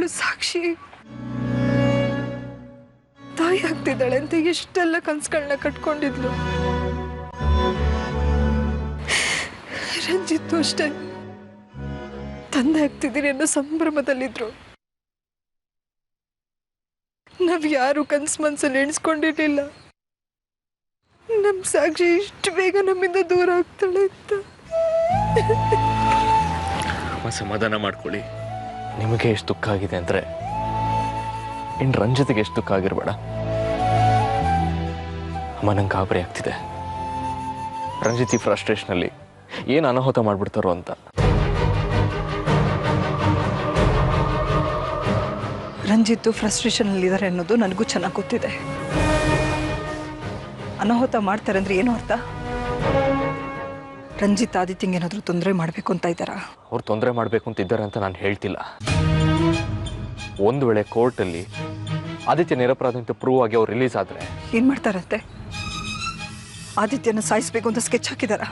ಅವಳು ಸಾಕ್ಷಿ ತಾಯಿ ಆಗ್ತಿದ್ದಾಳೆ ಅಂತ ಎಷ್ಟೆಲ್ಲ ಕನ್ಸುಗಳನ್ನ ಕಟ್ಕೊಂಡಿದ್ಲು. ರಂಜಿತ್ತು ಅಷ್ಟೇ, ತಂದೆ ಆಗ್ತಿದ್ದೀನಿ ಅನ್ನೋ ಸಂಭ್ರಮದಲ್ಲಿದ್ರು. ನಾವ್ ಯಾರು ಕನ್ಸು ಮನ್ಸಲ್ಲಿ ಎಣಿಸ್ಕೊಂಡಿರ್ಲಿಲ್ಲ ನಮ್ ಸಾಕ್ಷಿ ಇಷ್ಟು ಬೇಗ ನಮ್ಮಿಂದ ದೂರ ಆಗ್ತಾಳೆ ಅಂತ. ಸಮಾಧಾನ ಮಾಡ್ಕೊಳ್ಳಿ. ನಿಮಗೆ ಎಷ್ಟು ದುಃಖ ಆಗಿದೆ ಅಂದ್ರೆ ಇನ್ನು ರಂಜಿತಿಗೆ ಎಷ್ಟು ದುಃಖ ಆಗಿರ್ಬೇಡ. ಅಮ್ಮ ನಂಗೆ ಗಾಬರಿ ಆಗ್ತಿದೆ. ರಂಜಿತಿ ಫ್ರಸ್ಟ್ರೇಷನಲ್ಲಿ ಏನು ಅನಾಹುತ ಮಾಡ್ಬಿಡ್ತಾರೋ ಅಂತ. ರಂಜಿತ್ತು ಫ್ರಸ್ಟ್ರೇಷನ್ ಅಲ್ಲಿ ಇದ್ದಾರೆ ಅನ್ನೋದು ನನಗೂ ಚೆನ್ನಾಗಿ ಗೊತ್ತಿದೆ. ಅನಾಹುತ ಮಾಡ್ತಾರೆ ಅಂದ್ರೆ ಏನು ಅರ್ಥ? ರಂಜಿತ್ ಆದಿತ್ಯಂಗೆ ಏನಾದರೂ ತೊಂದರೆ ಮಾಡಬೇಕು ಅಂತ ಇದ್ದಾರಾ? ಅವ್ರು ತೊಂದರೆ ಮಾಡಬೇಕು ಅಂತ ಇದ್ದಾರೆ ಅಂತ ನಾನು ಹೇಳ್ತಿಲ್ಲ. ಒಂದು ವೇಳೆ ಕೋರ್ಟಲ್ಲಿ ಆದಿತ್ಯ ನಿರಪರಾಧ ಅಂತ ಪ್ರೂವ್ ಆಗಿ ಅವ್ರು ರಿಲೀಸ್ ಆದರೆ ಏನು ಮಾಡ್ತಾರಂತೆ? ಆದಿತ್ಯನ ಸಾಯಿಸ್ಬೇಕು ಅಂತ ಸ್ಕೆಚ್ ಹಾಕಿದಾರ?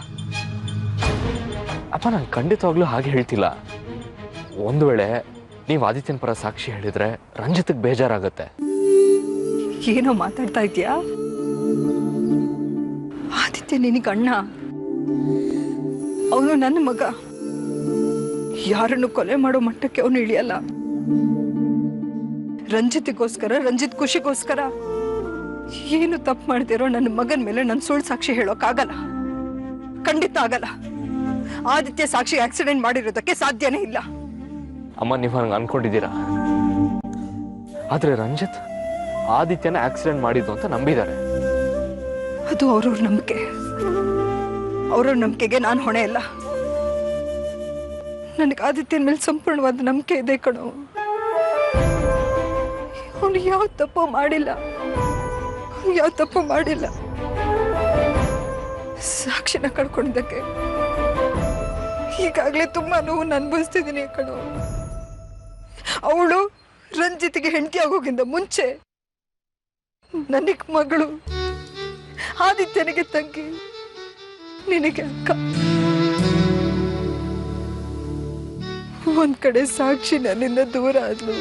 ಅಪ್ಪ ನಾನು ಖಂಡಿತವಾಗ್ಲೂ ಹಾಗೆ ಹೇಳ್ತಿಲ್ಲ. ಒಂದು ವೇಳೆ ನೀವು ಆದಿತ್ಯನ ಪರ ಸಾಕ್ಷಿ ಹೇಳಿದ್ರೆ ರಂಜಿತ್ಗೆ ಬೇಜಾರಾಗತ್ತೆ. ಏನೋ ಮಾತಾಡ್ತಾ ಇದೀಯಾ? ಆದಿತ್ಯ ನಿನಗೆ ಅಣ್ಣ, ಅವನು ನನ್ನ ಮಗ. ಯಾರನ್ನು ಕೊಲೆ ಮಾಡೋ ಮಟ್ಟಕ್ಕೆ ಅವನು ಇಳಿಯಲ್ಲ. ರಂಜಿತ್ಗೋಸ್ಕರ, ರಂಜಿತ್ ಖುಷಿಗೋಸ್ಕರ ಏನು ತಪ್ಪು ಮಾಡ್ತಿರೋ ನನ್ನ ಮಗನ ಮೇಲೆ ನನ್ನ ಸುಳ್ಳು ಸಾಕ್ಷಿ ಹೇಳೋಕ್ಕಾಗಲ್ಲ, ಖಂಡಿತ ಆಗಲ್ಲ. ಆದಿತ್ಯ ಸಾಕ್ಷಿ ಆಕ್ಸಿಡೆಂಟ್ ಮಾಡಿರೋದಕ್ಕೆ ಸಾಧ್ಯನೇ ಇಲ್ಲ. ಅಮ್ಮ ನೀವು ಹಂಗೆ ಅನ್ಕೊಂಡಿದ್ದೀರಾ, ಆದ್ರೆ ರಂಜಿತ್ ಆದಿತ್ಯನ ಆಕ್ಸಿಡೆಂಟ್ ಮಾಡಿದ್ದು ಅಂತ ನಂಬಿದ್ದಾರೆ. ಅದು ಅವ್ರವ್ರ ನಂಬಿಕೆ. ಅವ್ರವ್ರ ನಂಬಿಕೆಗೆ ನಾನು ಹೊಣೆ ಇಲ್ಲ. ನನಗೆ ಆದಿತ್ಯನ ಮೇಲೆ ಸಂಪೂರ್ಣವಾದ ನಂಬಿಕೆ ಇದೆ ಕಣೋ. ಅವನು ಯಾವ ತಪ್ಪು ಮಾಡಿಲ್ಲ, ಯಾವ ತಪ್ಪು ಮಾಡಿಲ್ಲ. ಸಾಕ್ಷಿನ ಕಳ್ಕೊಂಡಿದ್ದಕ್ಕೆ ಈಗಾಗಲೇ ತುಂಬಾ ನೋವು ಅನುಭವಿಸ್ತಿದ್ದೀನಿ ಕಣೋ. ಅವಳು ರಂಜಿತ್ಗೆ ಹೆಂಡತಿ ಆಗೋಗಿಂತ ಮುಂಚೆ ನನಗೆ ಮಗಳು, ಆದಿತ್ಯನಿಗೆ ತಂಗಿ, ನಿನಗೆ ಅಕ್ಕ. ಒಂದ್ ಕಡೆ ಸಾಕ್ಷಿ ನನ್ನಿಂದ ದೂರ ಆದ್ಲು,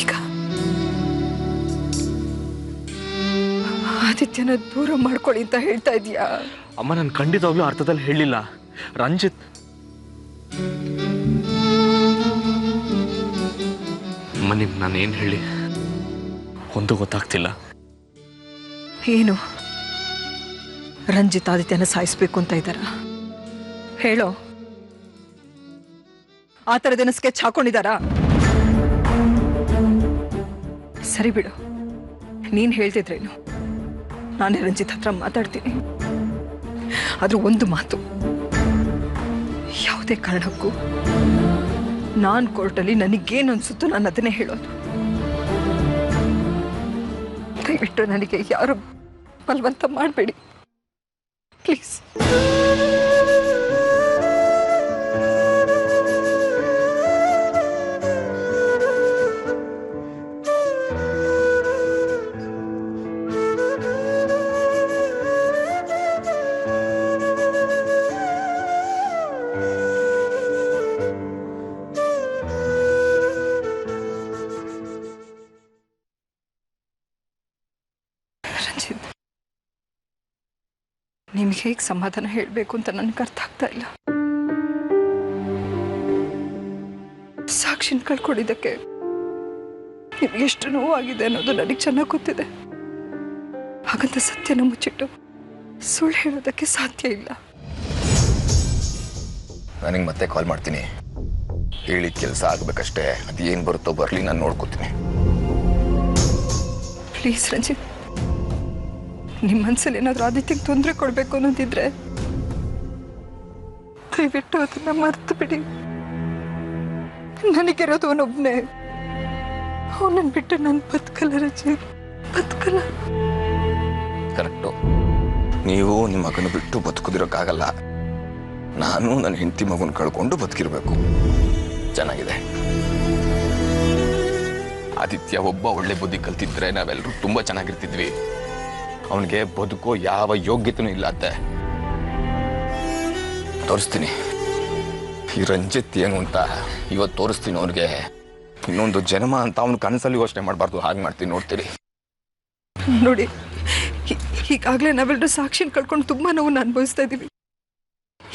ಈಗ ಆದಿತ್ಯನ ದೂರ ಮಾಡ್ಕೊಳ್ಳಿ ಅಂತ ಹೇಳ್ತಾ ಇದೀಯಾ? ಅಮ್ಮ ನಾನು ಖಂಡಿತವಾಗ್ಲೂ ಅರ್ಥದಲ್ಲಿ ಹೇಳಿಲ್ಲ. ರಂಜಿತ್ ಅಮ್ಮ ನಿಮ್ಗೆ ನಾನು ಏನು ಹೇಳಿ ಒಂದು ಗೊತ್ತಾಗ್ತಿಲ್ಲ. ಏನು? ರಂಜಿತ್ ಆದಿತ್ಯನ ಸಾಯಿಸ್ಬೇಕು ಅಂತ ಇದ್ದಾರ? ಹೇಳೋ. ಆ ಥರದೇನ ಸ್ಕೆಚ್ ಹಾಕೊಂಡಿದ್ದಾರಾ? ಸರಿ ಬಿಡು, ನೀನ್ ಹೇಳ್ತಿದ್ರೇನು, ನಾನೇ ರಂಜಿತ್ ಹತ್ರ ಮಾತಾಡ್ತೀನಿ. ಆದ್ರೂ ಒಂದು ಮಾತು, ಯಾವುದೇ ಕಾರಣಕ್ಕೂ ನಾನ್ ಕೋರ್ಟಲ್ಲಿ ನನಗೇನು ಅನ್ಸುತ್ತೋ ನಾನು ಅದನ್ನೇ ಹೇಳೋದು. ದಯವಿಟ್ಟು ನನಗೆ ಯಾರು ಬಲವಂತ ಮಾಡಬೇಡಿ ಪ್ಲೀಸ್. ನಿಮ್ಗೆ ಹೇಗೆ ಸಮಾಧಾನ ಹೇಳಬೇಕು ಅಂತ ನನಗೆ ಅರ್ಥ ಆಗ್ತಾ ಇಲ್ಲ. ಸಾಕ್ಷಿನ ಕಳ್ಕೊಂಡಿದ್ದಕ್ಕೆ ನಿಮ್ಗೆ ಎಷ್ಟು ನೋವಾಗಿದೆ ಅನ್ನೋದು ನನಗೆ ಚೆನ್ನಾಗಿ ಗೊತ್ತಿದೆ. ಹಾಗಂತ ಸತ್ಯನ ಮುಚ್ಚಿಟ್ಟು ಸುಳ್ಳು ಹೇಳೋದಕ್ಕೆ ಸಾಧ್ಯ ಇಲ್ಲ. ನನಗೆ ಮತ್ತೆ ಕಾಲ್ ಮಾಡ್ತೀನಿ. ಹೇಳಿದ ಕೆಲಸ ಆಗ್ಬೇಕಷ್ಟೇ. ಅದೇನು ಬರುತ್ತೋ ಬರಲಿ, ನಾನು ನೋಡ್ಕೋತೀನಿ. ಪ್ಲೀಸ್ ರಂಜಿತ್, ನಿಮ್ಮ ಮನಸ್ಸಲ್ಲಿ ಏನಾದರೂ ಆದಿತ್ಯಕ್ಕೆ ತೊಂದರೆ ಕೊಡಬೇಕು ಅನ್ನೋದಿದ್ರೆ ದಯವಿಟ್ಟು ಅದನ್ನ ಮರ್ತು ಬಿಡಿ. ನನಗಿರೋದು ಅವನೊಬ್ಬನೇ. ಅವನನ್ನು ಬಿಟ್ಟು ನಾನು ಬದುಕಲ್ಲ ರಂಜಿತ್, ಬದುಕಲ್ಲ. ಕರೆಕ್ಟು. ನೀವು ನಿಮ್ಮ ಮಗನ ಬಿಟ್ಟು ಬದುಕುದಿರೋಕ್ಕಾಗಲ್ಲ. ನಾನು ನನ್ನ ಹೆಂಡತಿ ಮಗನ ಕಳ್ಕೊಂಡು ಬದುಕಿರ್ಬೇಕು. ಚೆನ್ನಾಗಿದೆ. ಆದಿತ್ಯ ಒಬ್ಬ ಒಳ್ಳೆ ಬುದ್ಧಿ ಕಲ್ತಿದ್ರೆ ನಾವೆಲ್ಲರೂ ತುಂಬಾ ಚೆನ್ನಾಗಿರ್ತಿದ್ವಿ. ಅವನಿಗೆ ಬದುಕೋ ಯಾವ ಯೋಗ್ಯತೆನೂ ಇಲ್ಲ ಅತ್ತೆ. ತೋರಿಸ್ತೀನಿ ಈ ರಂಜಿತ್ ಏನು ಅಂತ. ಇವತ್ತು ತೋರಿಸ್ತೀನಿ ಅವ್ರಿಗೆ. ಇನ್ನೊಂದು ಜನ್ಮ ಅಂತ ಅವನು ಕನಸಲ್ಲಿ ಯೋಚನೆ ಮಾಡಬಾರ್ದು. ಹಾಗೆ ಮಾಡ್ತೀನಿ, ನೋಡ್ತೀರಿ. ನೋಡಿ, ಈಗಾಗಲೇ ನಾವೆಲ್ಲರೂ ಸಾಕ್ಷಿನ ಕಳ್ಕೊಂಡು ತುಂಬಾ ನೋವನ್ನು ಅನುಭವಿಸ್ತಾ ಇದ್ದೀವಿ.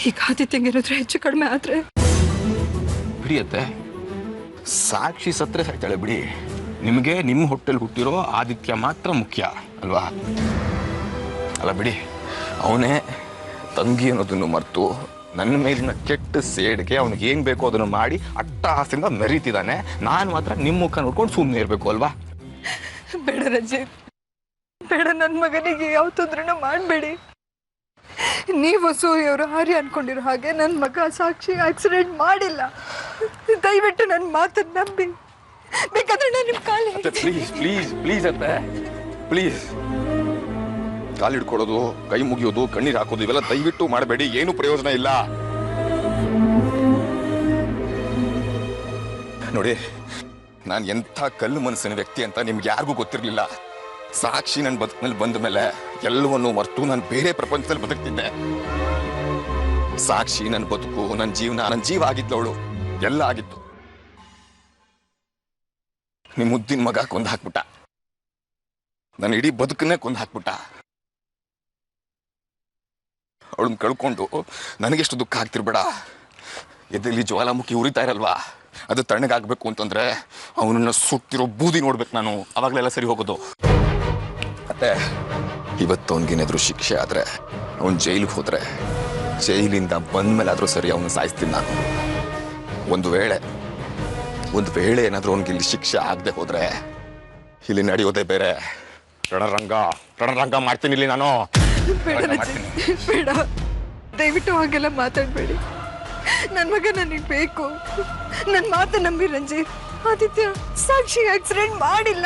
ಈಗ ಆದಿತ್ಯಂಗೇನಾದ್ರೂ ಹೆಚ್ಚು ಕಡಿಮೆ ಆದ್ರೆ ಬಿಡಿಯತ್ತೆ, ಸಾಕ್ಷಿ ಸತ್ರೆ ಸಾಯ್ತಾಳೆ ಬಿಡಿ. ನಿಮಗೆ ನಿಮ್ಮ ಹೊಟ್ಟೆಲ್ ಹುಟ್ಟಿರೋ ಆದಿತ್ಯ ಮಾತ್ರ ಮುಖ್ಯ ಅಲ್ವಾ? ಅಲ್ಲ ಬಿಡಿ, ಅವನೇ ತಂಗಿ ಅನ್ನೋದನ್ನು ಮರೆತು ನನ್ನ ಮೇಲಿನ ಕೆಟ್ಟ ಸೇಡ್ಗೆ ಅವ್ನಿಗೆ ಏನ್ ಬೇಕೋ ಅದನ್ನು ಮಾಡಿ ಅಟ್ಟಹಾಸದಿಂದ ಮೆರೀತಿದ್ದಾನೆ. ನಾನು ಮಾತ್ರ ನಿಮ್ಮ ಮುಖ ನೋಡ್ಕೊಂಡು ಸುಮ್ಮನೆ ಇರಬೇಕು ಅಲ್ವಾ? ಬೇಡ ರಂಜಿತ್, ಬೇಡ. ನನ್ನ ಮಗನಿಗೆ ಯಾವ ತೊಂದ್ರೆನೂ ಮಾಡಬೇಡಿ. ನೀವು ಸೂರ್ಯವರು ಹಾರಿ ಅನ್ಕೊಂಡಿರೋ ಹಾಗೆ ನನ್ನ ಮಗ ಸಾಕ್ಷಿ ಆಕ್ಸಿಡೆಂಟ್ ಮಾಡಿಲ್ಲ. ದಯವಿಟ್ಟು ನನ್ನ ಮಾತನ್ನ ನಂಬಿ. ಬೇಕಾದ್ರೆ ನಾನು ನಿಮ್ಮ ಕಾಲು ಪ್ಲೀಸ್ ಪ್ಲೀಸ್ ಪ್ಲೀಸ್ ಅತ್ತೆ, ಪ್ಲೀಸ್. ಕಾಲು ಹಿಡ್ಕೊಳ್ಳೋದು, ಕೈ ಮುಗಿಯೋದು, ಕಣ್ಣೀರು ಹಾಕೋದು ಇವೆಲ್ಲ ದಯವಿಟ್ಟು ಮಾಡಬೇಡಿ. ಏನು ಪ್ರಯೋಜನ ಇಲ್ಲ. ನೋಡಿ, ನಾನು ಎಂಥ ಕಲ್ಲು ಮನಸ್ಸಿನ ವ್ಯಕ್ತಿ ಅಂತ ನಿಮ್ಗೆ ಯಾರಿಗೂ ಗೊತ್ತಿರಲಿಲ್ಲ. ಸಾಕ್ಷಿ ನನ್ನ ಬದುಕಿನಲ್ಲಿ ಬಂದ ಮೇಲೆ ಎಲ್ಲವನ್ನೂ ಮರೆತು ನಾನು ಬೇರೆ ಪ್ರಪಂಚದಲ್ಲಿ ಬದುಕ್ತಿದ್ದೆ. ಸಾಕ್ಷಿ ನನ್ನ ಬದುಕು, ನನ್ನ ಜೀವನ, ನನ್ನ ಜೀವ ಆಗಿದ್ಲವಳು, ಎಲ್ಲ ಆಗಿತ್ತು. ನಿಮ್ಮ ಮುದ್ದಿನ ಮಗ ಕೊಂದು ಹಾಕ್ಬಿಟ್ಟ. ನನ್ನ ಇಡೀ ಬದುಕನ್ನೇ ಕೊಂದು ಹಾಕ್ಬಿಟ್ಟ. ಅವಳನ್ನ ಕಳ್ಕೊಂಡು ನನಗೆಷ್ಟು ದುಃಖ ಆಗ್ತಿರ್ಬೇಡ. ಎದೆಯಲ್ಲಿ ಜ್ವಾಲಾಮುಖಿ ಉರಿತಾ ಇರಲ್ವಾ, ಅದು ತಣ್ಣಗಾಗಬೇಕು ಅಂತಂದ್ರೆ ಅವನನ್ನ ಸುಟ್ಟಿರೋ ಬೂದಿ ನೋಡ್ಬೇಕು ನಾನು. ಅವಾಗಲೆಲ್ಲ ಸರಿ ಹೋಗೋದು. ಮತ್ತೆ ಇವತ್ತು ಅವನಿಗೇನಾದ್ರೂ ಶಿಕ್ಷೆ ಆದ್ರೆ, ಅವನು ಜೈಲಿಗೆ ಹೋದ್ರೆ, ಜೈಲಿಂದ ಬಂದ್ಮೇಲಾದ್ರೂ ಸರಿ ಅವನು ಸಾಯಿಸ್ತೀನಿ ನಾನು. ಒಂದು ವೇಳೆ ಏನಾದ್ರೂ ಅವನಿಗೆ ಇಲ್ಲಿ ಶಿಕ್ಷೆ ಆಗದೆ ಹೋದ್ರೆ ಇಲ್ಲಿ ನಡೆಯೋದೇ ಬೇರೆ. ರಣರಂಗ ಮಾಡ್ತೀನಿ ಇಲ್ಲಿ ನಾನು. ಬೇಡ, ದಯವಿಟ್ಟು ಹಾಗೆಲ್ಲ ಮಾತಾಡಬೇಡಿ. ನನ್ನ ಮಗ ನನಗೆ ಬೇಕು. ನನ್ನ ಮಾತು ನಂಬಿ ರಂಜಿತ್. ಆದಿತ್ಯ ಸಾಕ್ಷಿ ಆಕ್ಸಿಡೆಂಟ್ ಮಾಡಿಲ್ಲ.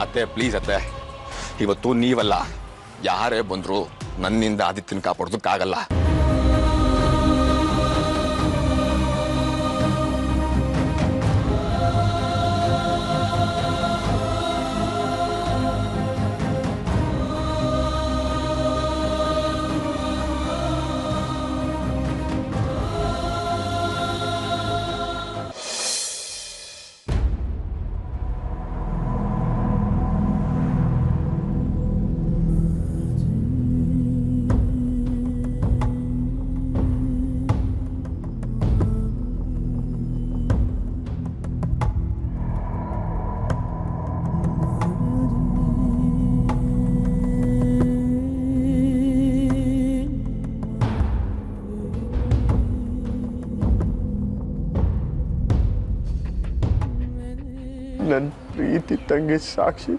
ಅತ್ತೆ ಪ್ಲೀಸ್ ಅತ್ತೆ, ಇವತ್ತು ನೀವಲ್ಲ ಯಾರೇ ಬಂದ್ರು ನನ್ನಿಂದ ಆದಿತ್ಯನ ಕಾಪಾಡೋದಕ್ಕಾಗಲ್ಲ. ನನ್ನ ಪ್ರೀತಿ ತಂಗಿ ಸಾಕ್ಷಿ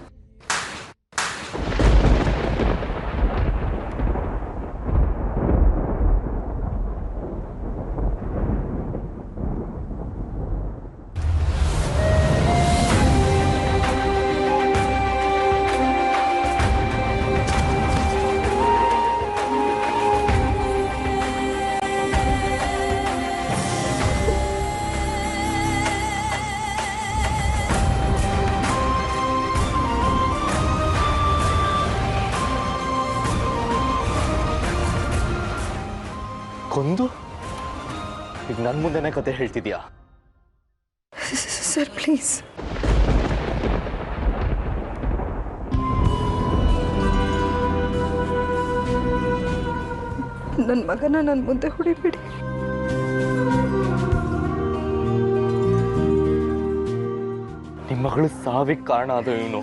ಕೊಂದು ಈಗ ನನ್ನ ಮುಂದೆನೇ ಕತೆ ಹೇಳ್ತಿದ್ಯಾ? Sir please. ನನ್ನ ಮಗನ ನನ್ನ ಮುಂದೆ ಹೊಡಿಬೇಡಿ. ನಿಮ್ಮ ಮಗಳು ಸಾವಿಗೆ ಕಾರಣ ಅದು ಇವನು.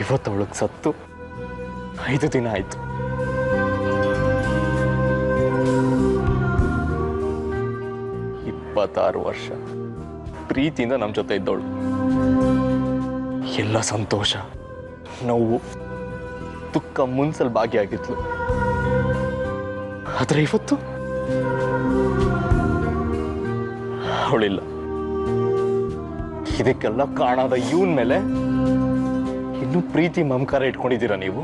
ಇವತ್ತವಳಿಗೆ ಸತ್ತು 5 ದಿನ ಆಯ್ತು. ಇಪ್ಪತ್ತಾರು ವರ್ಷ ಪ್ರೀತಿಯಿಂದ ನಮ್ಮ ಜೊತೆ ಇದ್ದವಳು. ಎಲ್ಲ ಸಂತೋಷ, ನೋವು, ದುಃಖ ಮುನ್ಸಲ್ ಭಾಗಿಯಾಗಿದ್ಲು. ಆದ್ರೆ ಇವತ್ತು ಅವಳಿಲ್ಲ. ಇದಕ್ಕೆಲ್ಲ ಕಾಣಾದ ಇವನ್ ಮೇಲೆ ಇನ್ನೂ ಪ್ರೀತಿ ಮಮಕಾರ ಇಟ್ಕೊಂಡಿದ್ದೀರಾ ನೀವು?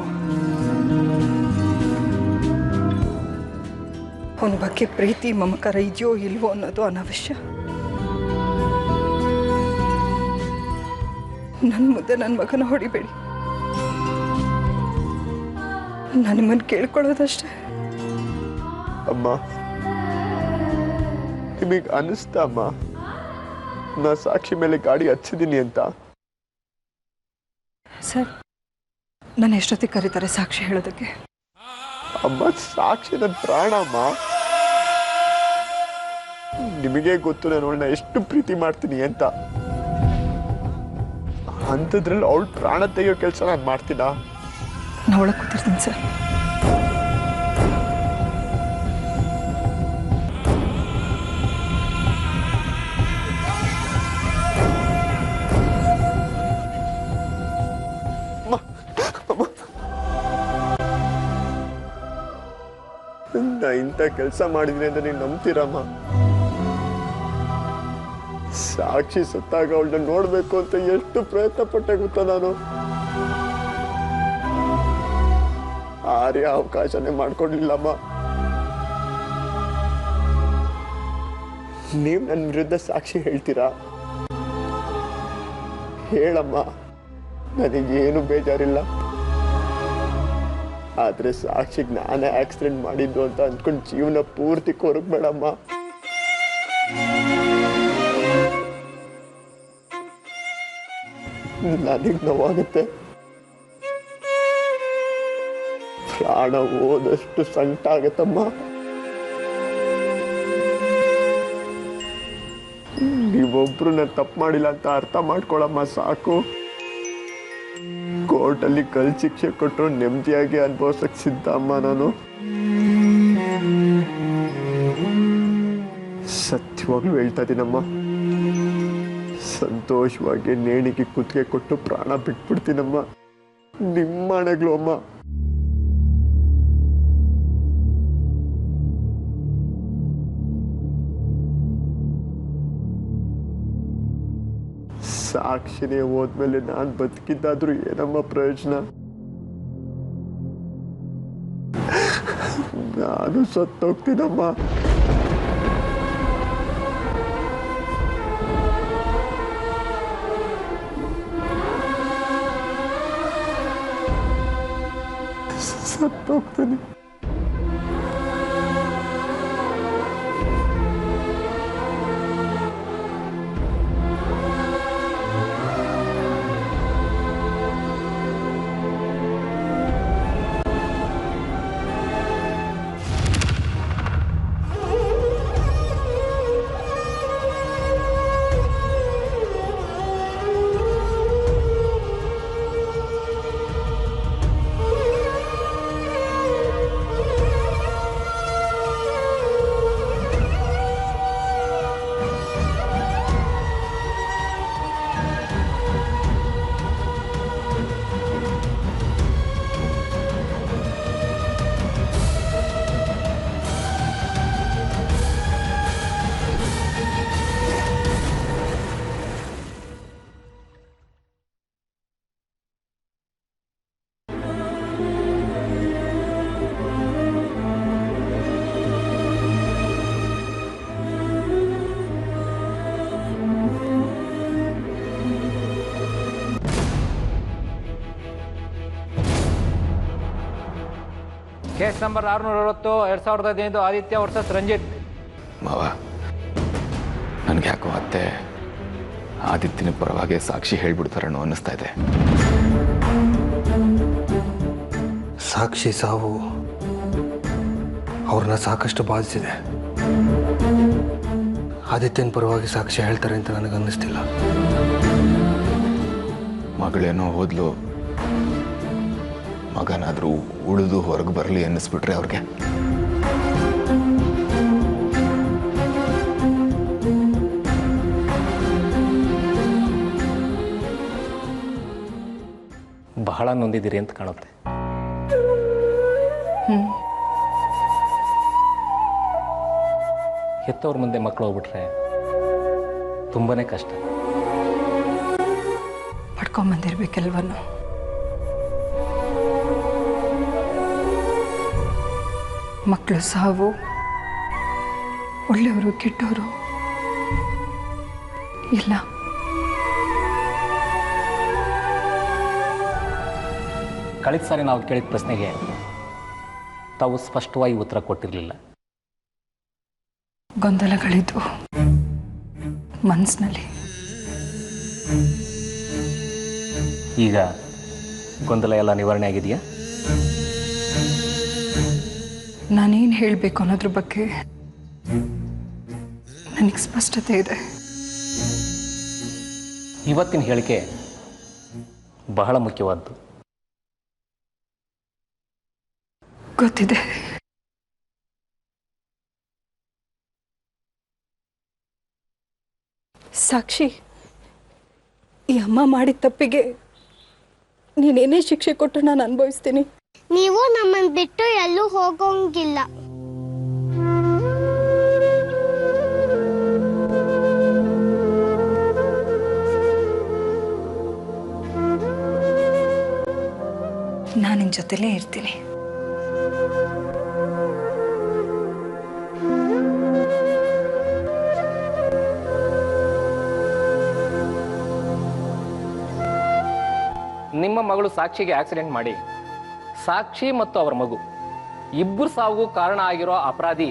ಅವನ ಬಗ್ಗೆ ಪ್ರೀತಿ ಮಮಕಾರ ಇದೆಯೋ ಇಲ್ವೋ ಅನ್ನೋದು ಅನವಶ್ಯ. ನನ್ನ ಮುಂದೆ ನನ್ನ ಮಗನ ಹೊಡಿಬೇಡಿ. ನಾನು ನಿಮ್ಮನ್ನು ಕೇಳ್ಕೊಳ್ಳೋದಷ್ಟೇ. ಅಮ್ಮ, ನಿಮಗೆ ಅನ್ನಿಸ್ತಮ್ಮ ನಾ ಸಾಕ್ಷಿ ಮೇಲೆ ಗಾಡಿ ಹಚ್ಚಿದ್ದೀನಿ ಅಂತ? ಸರ್, ನಾನು ಎಷ್ಟೊತ್ತಿಗೆ ಕರೀತಾರೆ ಸಾಕ್ಷಿ ಹೇಳೋದಕ್ಕೆ? ಅಮ್ಮ, ಸಾಕ್ಷಿ ನನ್ನ ಪ್ರಾಣ ಅಮ್ಮ. ನಿಮಗೆ ಗೊತ್ತು ನಾನು ಅವಳನ್ನ ಎಷ್ಟು ಪ್ರೀತಿ ಮಾಡ್ತೀನಿ ಅಂತ. ಅಂಥದ್ರಲ್ಲಿ ಅವಳು ಪ್ರಾಣ ತೆಗೆಯೋ ಕೆಲಸ ನಾನು ಮಾಡ್ತೀನ? ನಾ ಒಳಗೆ ಕೂತಿರ್ತೀನಿ ಸರ್. ನಾ ಇಂಥ ಕೆಲಸ ಮಾಡಿದ್ದೀನಿ ಅಂತ ನೀವು ನಂಬ್ತೀರಮ್ಮ? ಸಾಕ್ಷಿ ಸತ್ತಾಗ ಅವಳನ್ನ ನೋಡ್ಬೇಕು ಅಂತ ಎಷ್ಟು ಪ್ರಯತ್ನ ಪಟ್ಟೆ ಗೊತ್ತಾ ನಾನು. ಆರ್ಯ ಅವಕಾಶನೇ ಮಾಡ್ಕೊಡ್ಲಿಲ್ಲಮ್ಮ. ನೀವು ನನ್ನ ವಿರುದ್ಧ ಸಾಕ್ಷಿ ಹೇಳ್ತೀರಾ? ಹೇಳಮ್ಮ, ನನಗೇನು ಬೇಜಾರಿಲ್ಲ. ಆದ್ರೆ ಸಾಕ್ಷಿಗೆ ನಾನೇ ಆಕ್ಸಿಡೆಂಟ್ ಮಾಡಿದ್ದು ಅಂತ ಅಂದ್ಕೊಂಡು ಜೀವನ ಪೂರ್ತಿ ಕೊರಗಬೇಡಮ್ಮ. ನನಗೆ ನೋವಾಗುತ್ತೆ. ಪ್ರಾಣ ಹೋದಷ್ಟು ಸಂಕಟ ಆಗತ್ತಮ್ಮ. ನೀವೊಬ್ರು ನಾನು ತಪ್ಪು ಮಾಡಿಲ್ಲ ಅಂತ ಅರ್ಥ ಮಾಡ್ಕೊಳಮ್ಮ ಸಾಕು. ಕೋರ್ಟಲ್ಲಿ ಕಲ್ ಶಿಕ್ಷೆ ಕೊಟ್ಟರು ನೆಮ್ಮದಿಯಾಗಿ ಅನುಭವಿಸಕ್ ಸಿದ್ಧ ಅಮ್ಮ ನಾನು. ಸತ್ಯವಾಗ್ಲೂ ಹೇಳ್ತಾ ಇದ್ದೀನಮ್ಮ. ಸಂತೋಷವಾಗಿ ನೇಣಿಗೆ ಕುತ್ತಿಗೆ ಕೊಟ್ಟು ಪ್ರಾಣ ಬಿಟ್ಬಿಡ್ತೀನಮ್ಮ. ನಿಮ್ಮ ಹಣೆಗಳು ಅಮ್ಮ. ಸಾಕ್ಷಿನೇ ಹೋದ್ಮೇಲೆ ನಾನು ಬದುಕಿದ್ದಾದ್ರೂ ಏನಮ್ಮ ಪ್ರಯೋಜನ? ನಾನು ಸತ್ತೋಗ್ತೀನಮ್ಮ. ಸತ್ತೋಗ್ತೀನಿ. Case number 660 2015 Aditya versus Ranjit. ಮಾವ, ನನಗೆ ಯಾಕೋ ಅತ್ತೆ ಆದಿತ್ಯನ ಪರವಾಗಿ ಸಾಕ್ಷಿ ಹೇಳ್ಬಿಡ್ತಾರಣ್ಣು ಅನ್ನಿಸ್ತಾ ಇದೆ. ಸಾಕ್ಷಿ ಸಾವು ಅವ್ರನ್ನ ಸಾಕಷ್ಟು ಬಾಧಿಸಿದೆ. ಆದಿತ್ಯನ ಪರವಾಗಿ ಸಾಕ್ಷಿ ಹೇಳ್ತಾರೆ ಅಂತ ನನಗನ್ನಿಸ್ತಿಲ್ಲ. ಮಗಳೇನೋ ಹೋದ್ಲು, ಮಗನಾದರೂ ಉಳಿದು ಹೊರಗೆ ಬರಲಿ ಅನ್ನಿಸ್ಬಿಟ್ರೆ ಅವ್ರಿಗೆ. ಬಹಳ ನೊಂದಿದ್ದೀರಿ ಅಂತ ಕಾಣುತ್ತೆ. ಹೆತ್ತವ್ರ ಮುಂದೆ ಮಕ್ಕಳು ಹೋಗ್ಬಿಟ್ರೆ ತುಂಬಾನೇ ಕಷ್ಟ. ಪಡ್ಕೊಂಬಂದಿರ್ಬೇಕೆಲ್ವನ್ನು. ಮಕ್ಕಳು ಸಾವು, ಒಳ್ಳೆಯವರು ಕೆಟ್ಟವರು ಇಲ್ಲ. ಕಳೆದ ಸಾರಿ ನಾವು ಕೇಳಿದ ಪ್ರಶ್ನೆಗೆ ತಾವು ಸ್ಪಷ್ಟವಾಗಿ ಉತ್ತರ ಕೊಟ್ಟಿರಲಿಲ್ಲ. ಗೊಂದಲಗಳಿದ್ವು. ಮನಸ್ಸಿನಲ್ಲಿ. ಈಗ ಗೊಂದಲ ಎಲ್ಲ ನಿವಾರಣೆ ಆಗಿದೆಯಾ? ನಾನೇನು ಹೇಳಬೇಕು ಅನ್ನೋದ್ರ ಬಗ್ಗೆ ನನಗೆ ಸ್ಪಷ್ಟತೆ ಇದೆ. ಇವತ್ತಿನ ಹೇಳಿಕೆ ಬಹಳ ಮುಖ್ಯವಾದ್ದು. ಗೊತ್ತಿದೆ. ಸಾಕ್ಷಿ, ಈ ಅಮ್ಮ ಮಾಡಿದ ತಪ್ಪಿಗೆ ನೀನೇನೇ ಶಿಕ್ಷೆ ಕೊಟ್ಟು ನಾನು ಅನುಭವಿಸ್ತೀನಿ. ನೀವು ನಮ್ಮನ್ನು ಬಿಟ್ಟು ಎಲ್ಲೂ ಹೋಗೋಂಗಿಲ್ಲ. ನಾನು ನಿನ್ನ ಜೊತೆಲೇ ಇರ್ತೀನಿ. ನಿಮ್ಮ ಮಗಳು ಸಾಕ್ಷಿಗೆ ಆಕ್ಸಿಡೆಂಟ್ ಮಾಡಿ ಸಾಕ್ಷಿ ಮತ್ತು ಅವರ ಮಗು ಇಬ್ಬರು ಸಾವಿಗೂ ಕಾರಣ ಆಗಿರೋ ಅಪರಾಧಿ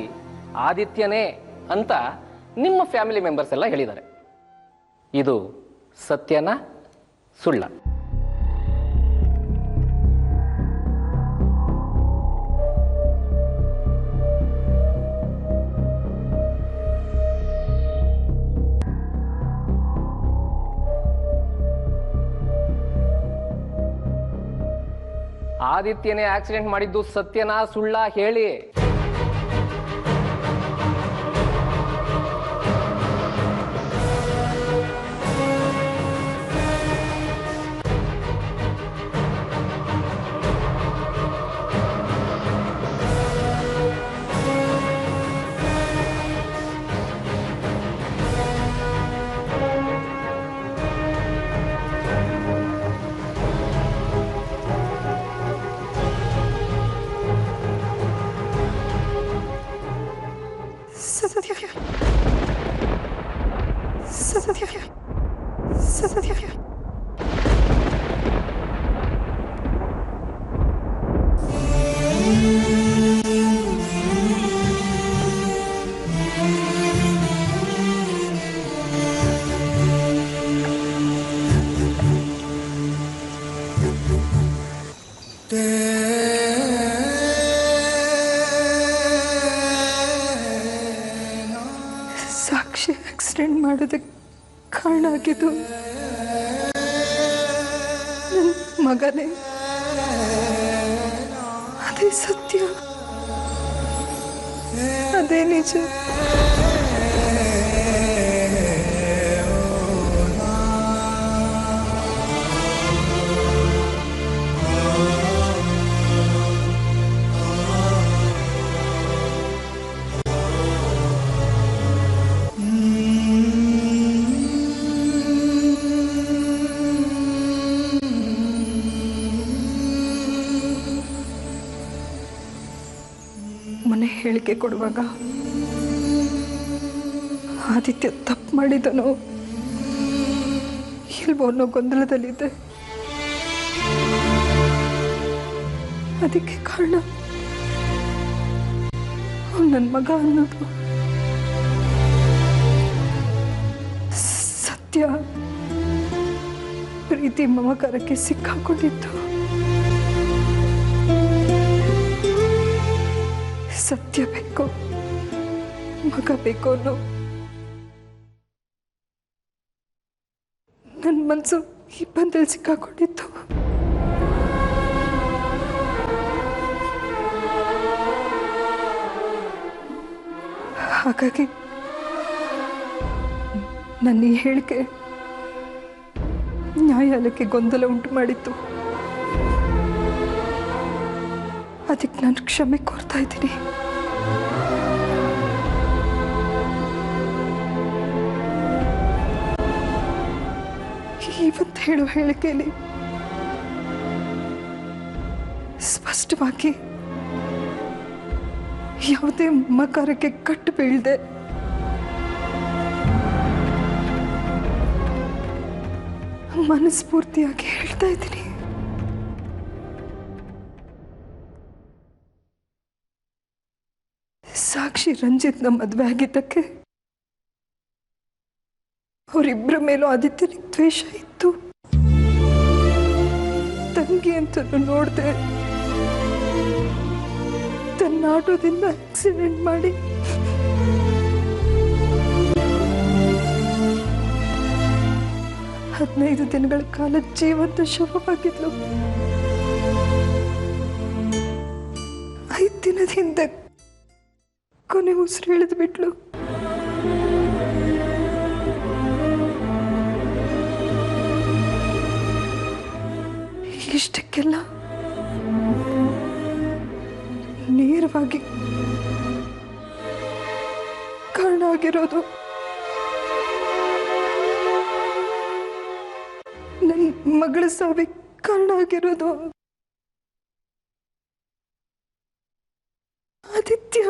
ಆದಿತ್ಯನೇ ಅಂತ ನಿಮ್ಮ ಫ್ಯಾಮಿಲಿ ಮೆಂಬರ್ಸ್ ಎಲ್ಲ ಹೇಳಿದ್ದಾರೆ. ಇದು ಸತ್ಯನಾ ಸುಳ್ಳ? ಆದಿತ್ಯನೇ ಆಕ್ಸಿಡೆಂಟ್ ಮಾಡಿದ್ದು ಸತ್ಯನಾ ಸುಳ್ಳ ಹೇಳಿ. ಸಾಕ್ಷಿ ಆಕ್ಸಿಡೆಂಟ್ ಮಾಡೋದಕ್ಕೆ ಕಾರಣ ಆಗಿದ್ದು ನನ್ನ ಮಗನೇ. ಅದೇ ಸತ್ಯ, ಅದೇ ನಿಜ. ಮನೆ ಹೇಳಿಕೆ ಕೊಡುವಾಗ ಆದಿತ್ಯ ತಪ್ಪು ಮಾಡಿದನೋ ಇಲ್ವೋ ಅನ್ನೋ ಗೊಂದಲದಲ್ಲಿದ್ದೆ. ಅದಕ್ಕೆ ಕಾರಣ ನನ್ನ ಮಗ ಅನ್ನೋದು ಸತ್ಯ ಪ್ರೀತಿ ಮಮಕಾರಕ್ಕೆ ಸಿಕ್ಕಾಕೊಂಡಿತ್ತು. ಸತ್ಯ ಬೇಕು, ಮಗ ಬೇಕು ಅನ್ನೋ ನನ್ನ ಮನಸ್ಸು ಈ ಬಂದಲ್ಲಿ ಸಿಕ್ಕಾಕೊಂಡಿತ್ತು. ಹಾಗಾಗಿ ನನ್ನ ಈ ಹೇಳಿಕೆ ನ್ಯಾಯಾಲಯಕ್ಕೆ ಗೊಂದಲ ಉಂಟು ಮಾಡಿತ್ತು. ಅದಕ್ಕೆ ನಾನು ಕ್ಷಮೆ ಕೋರ್ತಾ ಇದ್ದೀನಿ. ಇವತ್ತು ಹೇಳೋ ಹೇಳಿಕೆಯಲ್ಲಿ ಸ್ಪಷ್ಟವಾಗಿ ಯಾವುದೇ ಮಕಾರಕ್ಕೆ ಕಟ್ಟು ಬೀಳದೆ ಮನಸ್ಫೂರ್ತಿಯಾಗಿ ಹೇಳ್ತಾ ಇದ್ದೀನಿ. ಸಾಕ್ಷಿ ರಂಜಿತ್ನ ಮದುವೆ ಆಗಿದ್ದಕ್ಕೆ ಅವರಿಬ್ಬರ ಮೇಲೂ ಆದಿತ್ಯನಿಗೆ ದ್ವೇಷ ಇತ್ತು. ತಂಗಿ ಅಂತ ನೋಡ್ದೆ ತನ್ನ ಆಟೋದಿಂದ ಆಕ್ಸಿಡೆಂಟ್ ಮಾಡಿ ಹದಿನೈದು ದಿನಗಳ ಕಾಲ ಜೀವಂತ ಶವವಾಗಿದ್ಲು. 5 ದಿನದ ಹಿಂದೆ ಕೊನೆ ಉಸಿರು ಎಳೆದು ಬಿಟ್ಲು. ಇಷ್ಟಕ್ಕೆಲ್ಲ ನೇರವಾಗಿ ಕಾರಣ ಆಗಿರೋದು ನನ್ನ ಮಗಳ ಸಾವಿಗೆ ಕಾರಣ ಆಗಿರೋದು ಆದಿತ್ಯ.